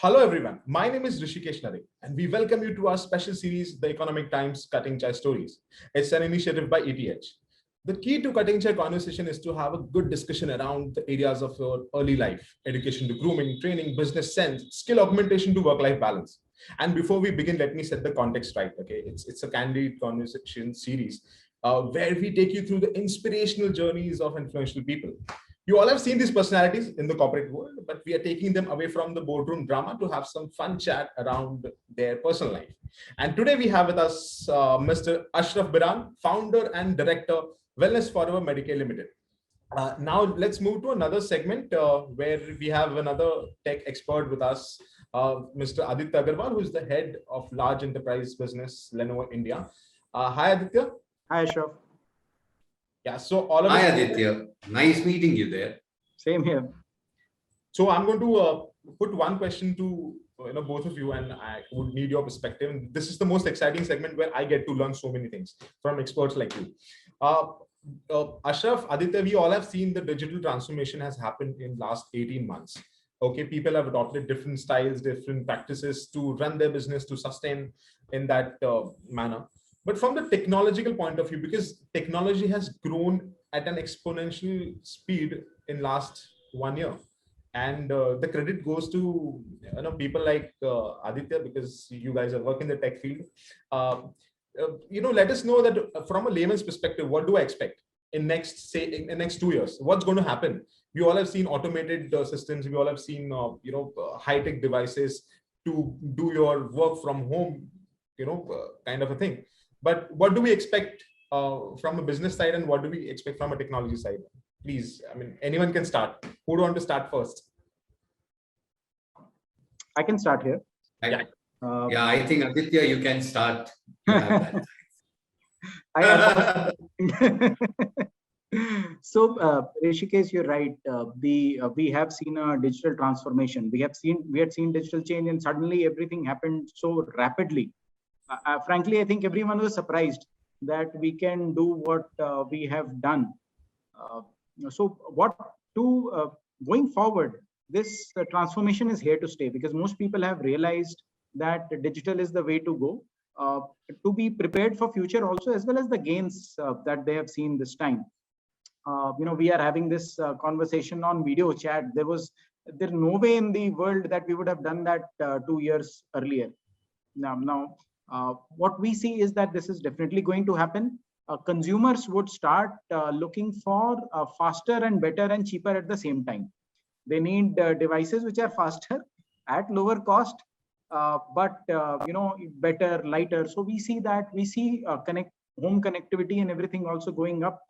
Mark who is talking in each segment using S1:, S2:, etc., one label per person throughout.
S1: Hello everyone, my name is Rishikesh Nare and we welcome you to our special series, The Economic Times Cutting Chair Stories. It's an initiative by ETH. The key to cutting chair conversation is to have a good discussion around the areas of your early life, education to grooming, training, business sense, skill augmentation to work-life balance. And before we begin, let me set the context right. Okay, it's a candid conversation series where we take you through the inspirational journeys of influential people. You all have seen these personalities in the corporate world, but we are taking them away from the boardroom drama to have some fun chat around their personal life. And today we have with us Mr. Ashraf Biran, founder and director, Wellness Forever Medicare Limited. Now let's move to another segment where we have another tech expert with us, Mr. Aditya Agarwal, who is the head of large enterprise business, Lenovo India. Hi, Aditya.
S2: Hi, Ashraf.
S1: Yeah, so all of
S3: Hi, Aditya. Nice meeting you there.
S2: Same here.
S1: So I'm going to put one question to both of you, and I would need your perspective. And this is the most exciting segment where I get to learn so many things from experts like you. Ashraf, Aditya, we all have seen the digital transformation has happened in last 18 months. Okay, people have adopted different styles, different practices to run their business, to sustain in that manner. But from the technological point of view, because technology has grown at an exponential speed in last 1 year, and the credit goes to people like Aditya, because you guys are working in the tech field. Let us know that from a layman's perspective, what do I expect in next 2 years? What's going to happen? We all have seen automated systems. We all have seen high-tech devices to do your work from home, kind of a thing. But what do we expect from a business side, and what do we expect from a technology side? Please, I mean, anyone can start. Who do you want to start first?
S2: I can start here.
S3: I think Aditya, you can start.
S2: So, Rishikesh, you're right. We have seen a digital transformation. We had seen digital change, and suddenly everything happened so rapidly. Frankly, I think everyone was surprised that we can do what we have done. Going forward, this transformation is here to stay, because most people have realized that digital is the way to go, to be prepared for future also, as well as the gains that they have seen this time. We are having this conversation on video chat. There's no way in the world that we would have done that 2 years earlier. Now, what we see is that this is definitely going to happen. Consumers would start looking for faster and better and cheaper at the same time. They need devices which are faster at lower cost, but better, lighter. So we see home connectivity and everything also going up,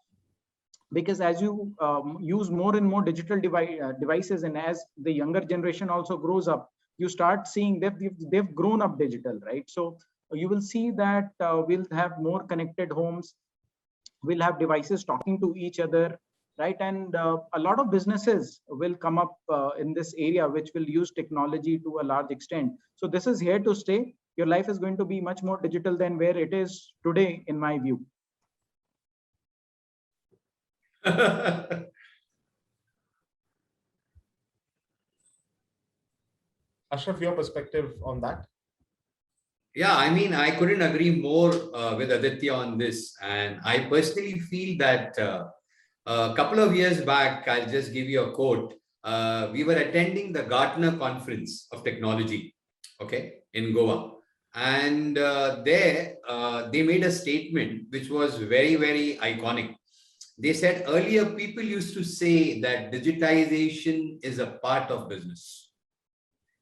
S2: because as you use more and more digital devices, and as the younger generation also grows up, you start seeing they've grown up digital, right? So you will see that we'll have more connected homes. We'll have devices talking to each other, right? And a lot of businesses will come up in this area, which will use technology to a large extent. So this is here to stay. Your life is going to be much more digital than where it is today, in my view.
S1: Ashraf, your perspective on that?
S3: Yeah, I mean, I couldn't agree more with Aditya on this. And I personally feel that a couple of years back, I'll just give you a quote. We were attending the Gartner Conference of Technology, in Goa. And there, they made a statement which was very, very iconic. They said earlier people used to say that digitization is a part of business.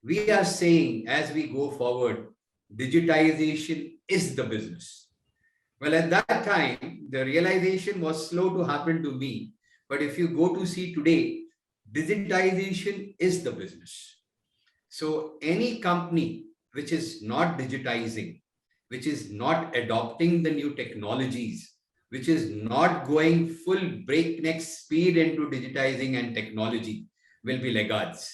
S3: We are saying as we go forward, digitization is the business. Well, at that time, the realization was slow to happen to me. But if you go to see today, digitization is the business. So any company which is not digitizing, which is not adopting the new technologies, which is not going full breakneck speed into digitizing and technology, will be laggards.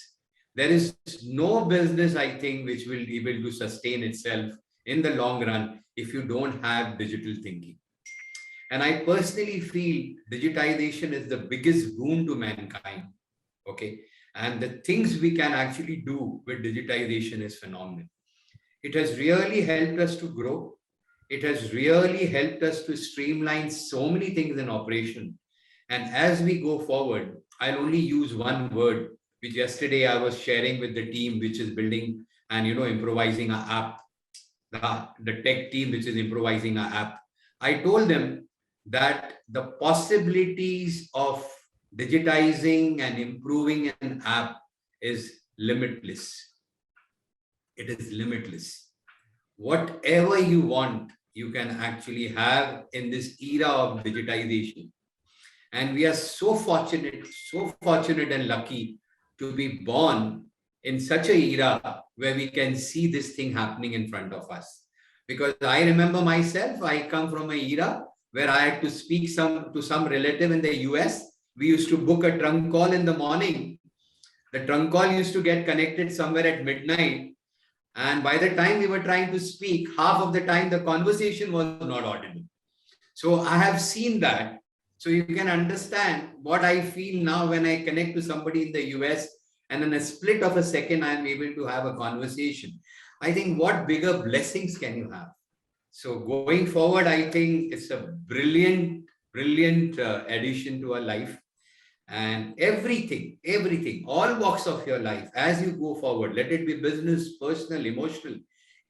S3: There is no business, I think, which will be able to sustain itself in the long run if you don't have digital thinking. And I personally feel digitization is the biggest boon to mankind. And the things we can actually do with digitization is phenomenal. It has really helped us to grow. It has really helped us to streamline so many things in operation. And as we go forward, I'll only use one word, which yesterday I was sharing with the team, which is building and improvising an app, the tech team, which is improvising an app. I told them that the possibilities of digitizing and improving an app is limitless. It is limitless. Whatever you want, you can actually have in this era of digitization. And we are so fortunate and lucky to be born in such a era where we can see this thing happening in front of us. Because I remember myself, I come from an era where I had to speak to some relative in the US. We used to book a trunk call in the morning. The trunk call used to get connected somewhere at midnight. And by the time we were trying to speak, half of the time the conversation was not audible. So I have seen that. So you can understand what I feel now when I connect to somebody in the US and in a split of a second, I'm able to have a conversation. I think what bigger blessings can you have? So going forward, I think it's a brilliant addition to our life. And everything, all walks of your life, as you go forward, let it be business, personal, emotional,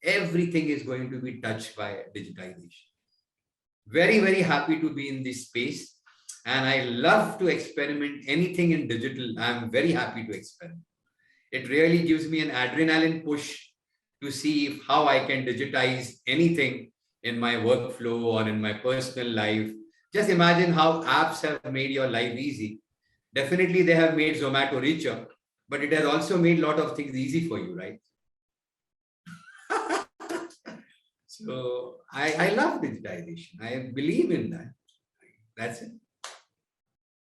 S3: everything is going to be touched by digitization. Very, very happy to be in this space. And I love to experiment anything in digital. I'm very happy to experiment. It really gives me an adrenaline push to see how I can digitize anything in my workflow or in my personal life. Just imagine how apps have made your life easy. Definitely, they have made Zomato richer, but it has also made a lot of things easy for you, right? So I love digitization. I believe in that. That's it.